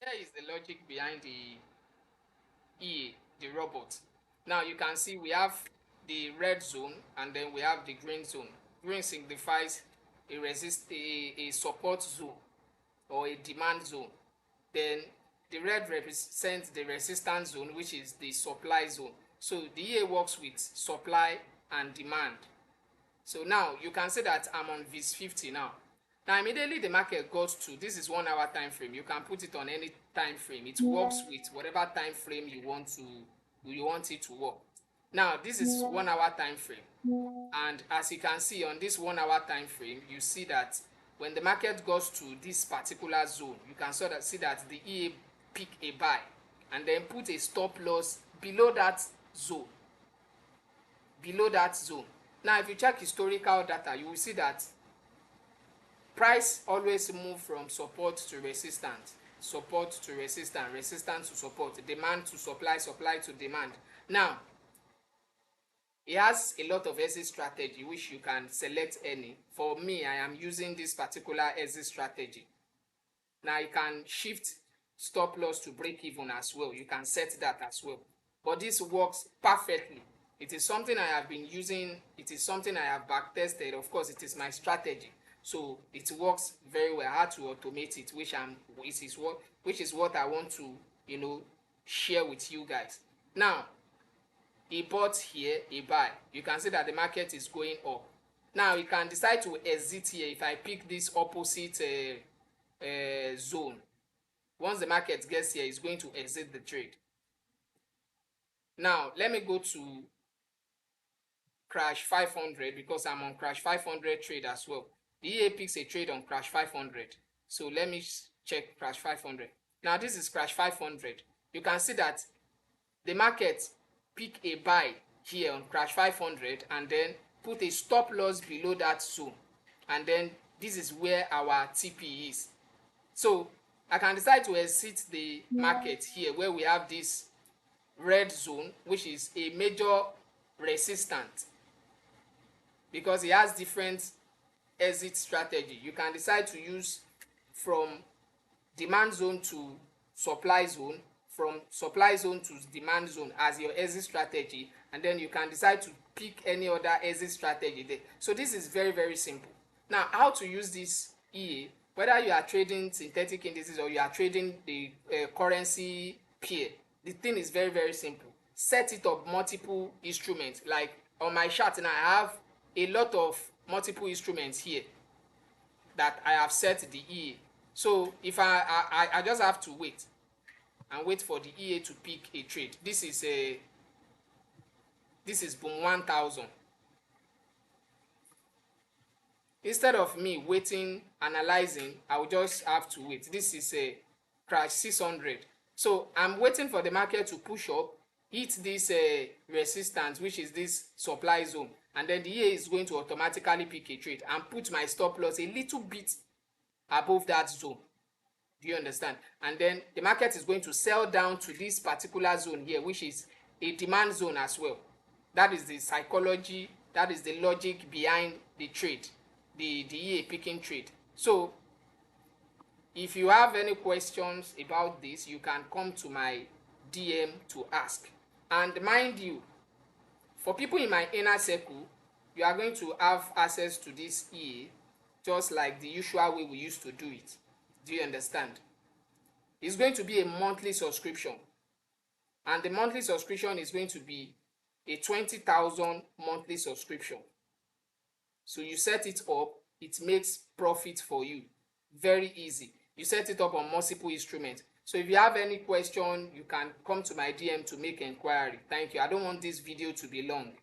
Here is the logic behind the EA, the robot. Now you can see we have the red zone and then we have the green zone. Green signifies a support zone or a demand zone. Then the red represents the resistance zone, which is the supply zone. So the EA works with supply and demand. So now you can see that I'm on VIS 50 now. Now immediately the market goes to, this is 1 hour time frame. You can put it on any time frame. It works with whatever time frame you want it to work. Now this is 1 hour time frame. And as you can see on this 1 hour time frame, you see that when the market goes to this particular zone, you can sort of see that the EA pick a buy and then put a stop loss below that zone. Below that zone. Now if you check historical data, you will see that price always move from support to resistance, support to resistance, resistance to support, demand to supply, supply to demand. Now it has a lot of exit strategy which you can select any. For me, I am using this particular exit strategy. Now you can shift stop loss to break even as well. You can set that as well. But this works perfectly. It is something I have been using. It is something I have back tested. Of course, it is my strategy. So it works very well. I had to automate it, which is what I want to, share with you guys. Now, a bought here, a buy. You can see that the market is going up. Now you can decide to exit here. If I pick this opposite zone, once the market gets here, it's going to exit the trade. Now let me go to crash 500 because I'm on crash 500 trade as well. The EA picks a trade on crash 500. So let me check crash 500. Now this is crash 500. You can see that the market pick a buy here on crash 500 and then put a stop loss below that zone, and then this is where our TP is. So I can decide to exit the market here where we have this red zone, which is a major resistance, because it has different exit strategy. You can decide to use from demand zone to supply zone, from supply zone to demand zone as your exit strategy, and then you can decide to pick any other exit strategy there. So this is very, very simple. Now how to use this EA, whether you are trading synthetic indices or you are trading the currency pair, the thing is very, very simple. Set it up multiple instruments. Like on my chart now, I have a lot of multiple instruments here that I have set the EA. So if I just have to wait and wait for the EA to pick a trade. This is boom 1000. Instead of me waiting, analyzing, I will just have to wait. This is a crash 600. So I'm waiting for the market to push up, hit this resistance, which is this supply zone, and then the EA is going to automatically pick a trade and put my stop loss a little bit above that zone. Do you understand? And then the market is going to sell down to this particular zone here, which is a demand zone as well. That is the psychology, that is the logic behind the trade, the EA picking trade. So if you have any questions about this, you can come to my DM to ask. And mind you, for people in my inner circle, you are going to have access to this EA just like the usual way we used to do it. Do you understand? It's going to be a monthly subscription, and the monthly subscription is going to be a 20,000 monthly subscription. So you set it up, it makes profit for you. Very easy. You set it up on multiple instruments. So if you have any question, you can come to my DM to make inquiry. Thank you. I don't want this video to be long.